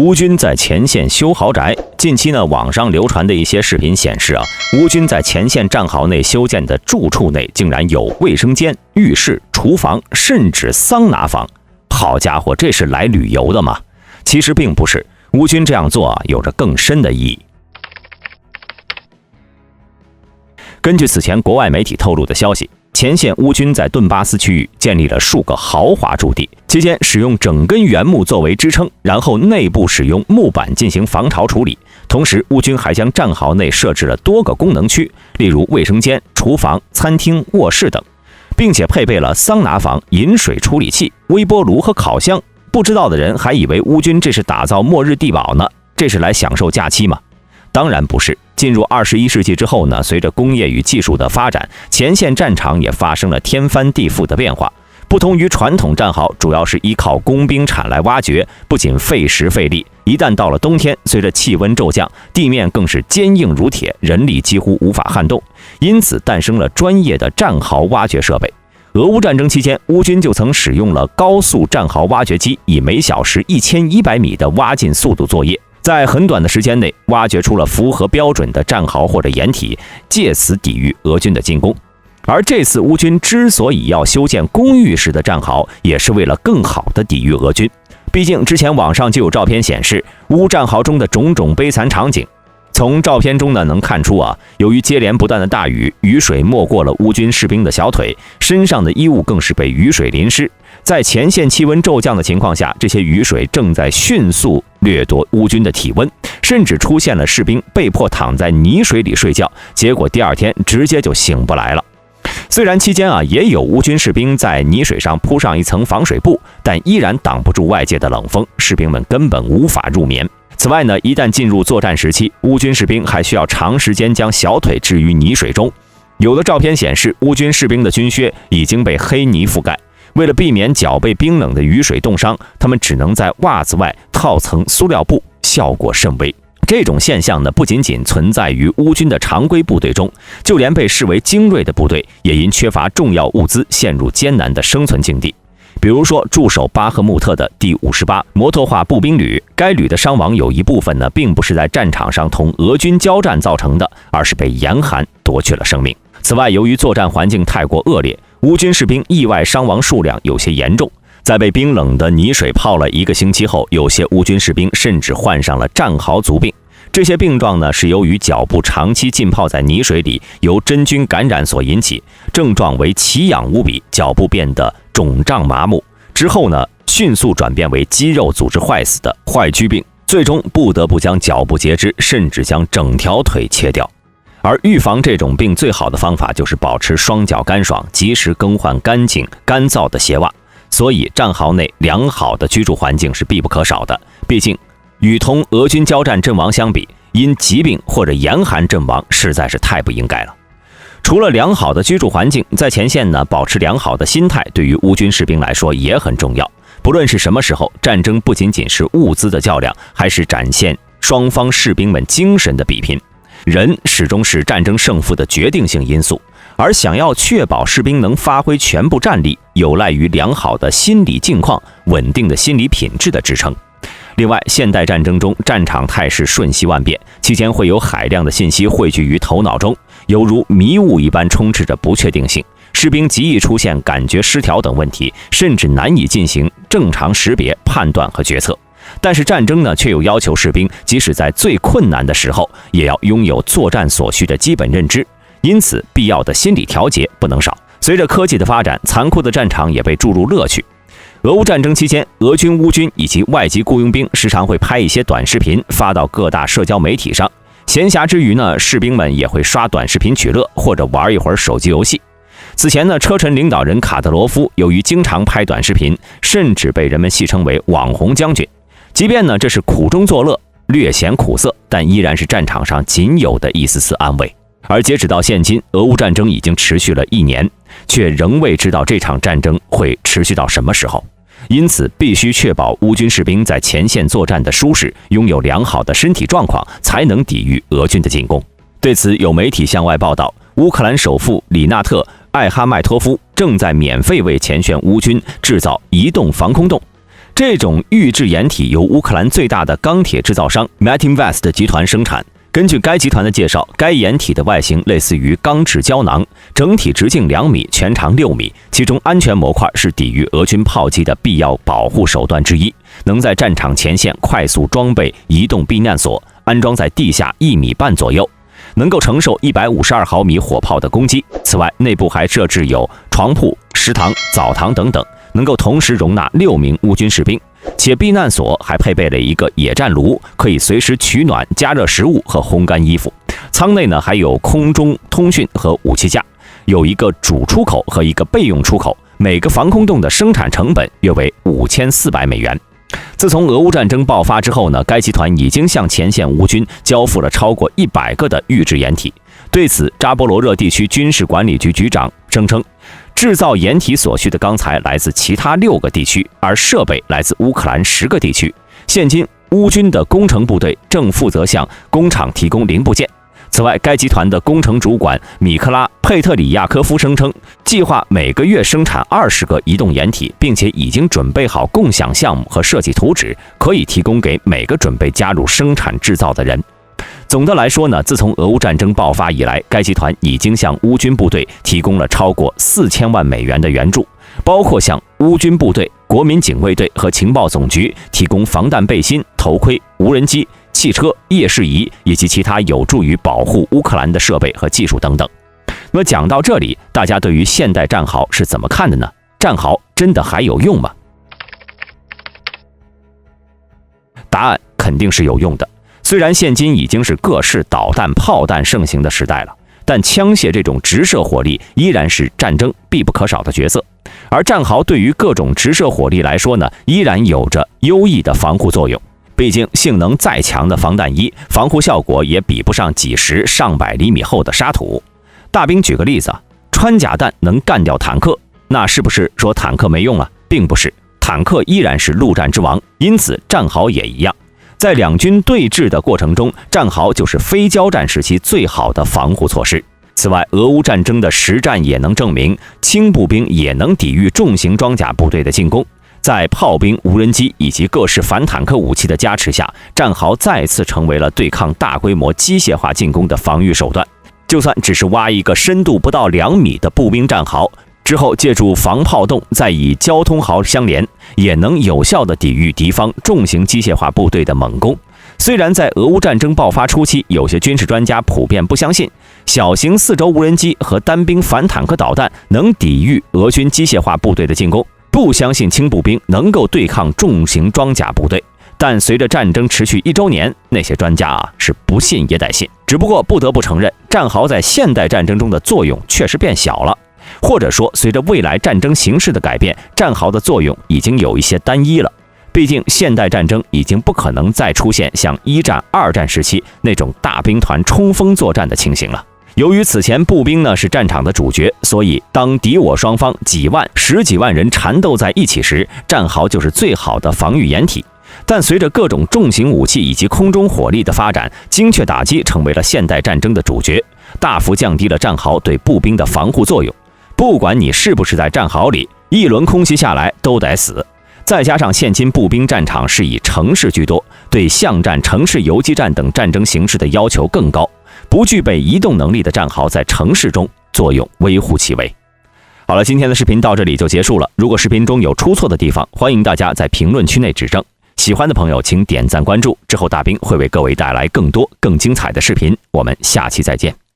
乌军在前线修豪宅。近期呢，网上流传的一些视频显示乌军在前线战壕内修建的住处内竟然有卫生间、浴室、厨房，甚至桑拿房。好家伙，这是来旅游的吗？其实并不是，乌军这样做有着更深的意义。根据此前国外媒体透露的消息，前线乌军在顿巴斯区域建立了数个豪华驻地，期间使用整根原木作为支撑，然后内部使用木板进行防潮处理。同时，乌军还将战壕内设置了多个功能区，例如卫生间、厨房、餐厅、卧室等，并且配备了桑拿房、饮水处理器、微波炉和烤箱。不知道的人还以为乌军这是打造末日地堡呢，这是来享受假期吗？当然不是。进入21世纪之后呢，随着工业与技术的发展，前线战场也发生了天翻地覆的变化。不同于传统战壕主要是依靠工兵铲来挖掘，不仅费时费力，一旦到了冬天，随着气温骤降，地面更是坚硬如铁，人力几乎无法撼动，因此诞生了专业的战壕挖掘设备。俄乌战争期间，乌军就曾使用了高速战壕挖掘机，以每小时1100米的挖进速度作业，在很短的时间内挖掘出了符合标准的战壕或者掩体，借此抵御俄军的进攻。而这次乌军之所以要修建公寓式的战壕，也是为了更好地抵御俄军。毕竟之前网上就有照片显示乌战壕中的种种悲惨场景。从照片中呢能看出由于接连不断的大雨，雨水没过了乌军士兵的小腿，身上的衣物更是被雨水淋湿。在前线气温骤降的情况下，这些雨水正在迅速掠夺乌军的体温，甚至出现了士兵被迫躺在泥水里睡觉，结果第二天直接就醒不来了。虽然期间也有乌军士兵在泥水上铺上一层防水布，但依然挡不住外界的冷风，士兵们根本无法入眠。此外呢，一旦进入作战时期，乌军士兵还需要长时间将小腿置于泥水中。有的照片显示，乌军士兵的军靴已经被黑泥覆盖，为了避免脚被冰冷的雨水冻伤，他们只能在袜子外套层塑料布，效果甚微。这种现象呢，不仅仅存在于乌军的常规部队中，就连被视为精锐的部队也因缺乏重要物资陷入艰难的生存境地。比如说驻守巴赫穆特的第58摩托化步兵旅，该旅的伤亡有一部分呢，并不是在战场上同俄军交战造成的，而是被严寒夺去了生命。此外，由于作战环境太过恶劣，乌军士兵意外伤亡数量有些严重。在被冰冷的泥水泡了1个星期后，有些乌军士兵甚至患上了战壕族病。这些病状呢，是由于脚部长期浸泡在泥水里，由真菌感染所引起，症状为奇痒无比，脚部变得肿胀麻木，之后呢，迅速转变为肌肉组织坏死的坏疽病，最终不得不将脚部截肢，甚至将整条腿切掉。而预防这种病最好的方法就是保持双脚干爽，及时更换干净干燥的鞋袜。所以战壕内良好的居住环境是必不可少的，毕竟与同俄军交战阵亡相比，因疾病或者严寒阵亡实在是太不应该了。除了良好的居住环境，在前线呢，保持良好的心态对于乌军士兵来说也很重要。不论是什么时候，战争不仅仅是物资的较量，还是展现双方士兵们精神的比拼。人始终是战争胜负的决定性因素，而想要确保士兵能发挥全部战力，有赖于良好的心理境况、稳定的心理品质的支撑。另外，现代战争中战场态势瞬息万变，期间会有海量的信息汇聚于头脑中，犹如迷雾一般充斥着不确定性，士兵极易出现感觉失调等问题，甚至难以进行正常识别、判断和决策。但是战争呢，却又要求士兵即使在最困难的时候，也要拥有作战所需的基本认知，因此必要的心理调节不能少。随着科技的发展，残酷的战场也被注入乐趣。俄乌战争期间，俄军、乌军以及外籍雇佣兵时常会拍一些短视频发到各大社交媒体上，闲暇之余呢，士兵们也会刷短视频取乐，或者玩一会儿手机游戏。此前呢，车臣领导人卡特罗夫由于经常拍短视频，甚至被人们戏称为网红将军。即便呢这是苦中作乐，略显苦涩，但依然是战场上仅有的一丝丝安慰。而截止到现今，俄乌战争已经持续了1年，却仍未知道这场战争会持续到什么时候。因此，必须确保乌军士兵在前线作战的舒适，拥有良好的身体状况，才能抵御俄军的进攻。对此，有媒体向外报道，乌克兰首富里纳特·艾哈迈托夫正在免费为前线乌军制造移动防空洞。这种预制掩体由乌克兰最大的钢铁制造商 Metinvest 集团生产。根据该集团的介绍，该掩体的外形类似于钢制胶囊，整体直径2米，全长6米，其中安全模块是抵御俄军炮击的必要保护手段之一，能在战场前线快速装备移动避难所，安装在地下1.5米左右，能够承受152毫米火炮的攻击。此外，内部还设置有床铺、食堂、澡堂等等，能够同时容纳6名乌军士兵。且避难所还配备了一个野战炉，可以随时取暖、加热食物和烘干衣服。舱内呢还有空中通讯和武器架，有一个主出口和一个备用出口。每个防空洞的生产成本约为$5400。自从俄乌战争爆发之后呢，该集团已经向前线乌军交付了超过100个的预制掩体。对此，扎波罗热地区军事管理局局长声称，制造掩体所需的钢材来自其他6个地区，而设备来自乌克兰10个地区。现今，乌军的工程部队正负责向工厂提供零部件。此外，该集团的工程主管米克拉·佩特里亚科夫声称，计划每个月生产20个移动掩体，并且已经准备好共享项目和设计图纸，可以提供给每个准备加入生产制造的人。总的来说呢，自从俄乌战争爆发以来，该集团已经向乌军部队提供了超过$4000万的援助，包括向乌军部队、国民警卫队和情报总局提供防弹背心、头盔、无人机、汽车、夜视仪以及其他有助于保护乌克兰的设备和技术等等。那么讲到这里，大家对于现代战壕是怎么看的呢？战壕真的还有用吗？答案肯定是有用的。虽然现今已经是各式导弹、炮弹盛行的时代了，但枪械这种直射火力依然是战争必不可少的角色。而战壕对于各种直射火力来说呢，依然有着优异的防护作用。毕竟性能再强的防弹衣，防护效果也比不上几十上百厘米厚的沙土。大兵举个例子啊，穿甲弹能干掉坦克，那是不是说坦克没用了？并不是，坦克依然是陆战之王，因此战壕也一样。在两军对峙的过程中，战壕就是非交战时期最好的防护措施。此外，俄乌战争的实战也能证明，轻步兵也能抵御重型装甲部队的进攻。在炮兵、无人机以及各式反坦克武器的加持下，战壕再次成为了对抗大规模机械化进攻的防御手段。就算只是挖一个深度不到2米的步兵战壕，之后借助防炮洞再以交通壕相连，也能有效地抵御敌方重型机械化部队的猛攻。虽然在俄乌战争爆发初期，有些军事专家普遍不相信小型4轴无人机和单兵反坦克导弹能抵御俄军机械化部队的进攻，不相信轻步兵能够对抗重型装甲部队。但随着战争持续1周年，那些专家是不信也得信。只不过不得不承认，战壕在现代战争中的作用确实变小了。或者说，随着未来战争形势的改变，战壕的作用已经有一些单一了。毕竟，现代战争已经不可能再出现像1战、2战时期那种大兵团冲锋作战的情形了。由于此前步兵是战场的主角，所以当敌我双方几万、10几万人缠斗在一起时，战壕就是最好的防御掩体。但随着各种重型武器以及空中火力的发展，精确打击成为了现代战争的主角，大幅降低了战壕对步兵的防护作用。不管你是不是在战壕里，一轮空袭下来都得死。再加上现今步兵战场是以城市居多，对巷战、城市游击战等战争形式的要求更高，不具备移动能力的战壕在城市中作用微乎其微。好了，今天的视频到这里就结束了。如果视频中有出错的地方，欢迎大家在评论区内指正。喜欢的朋友请点赞关注，之后大兵会为各位带来更多更精彩的视频。我们下期再见。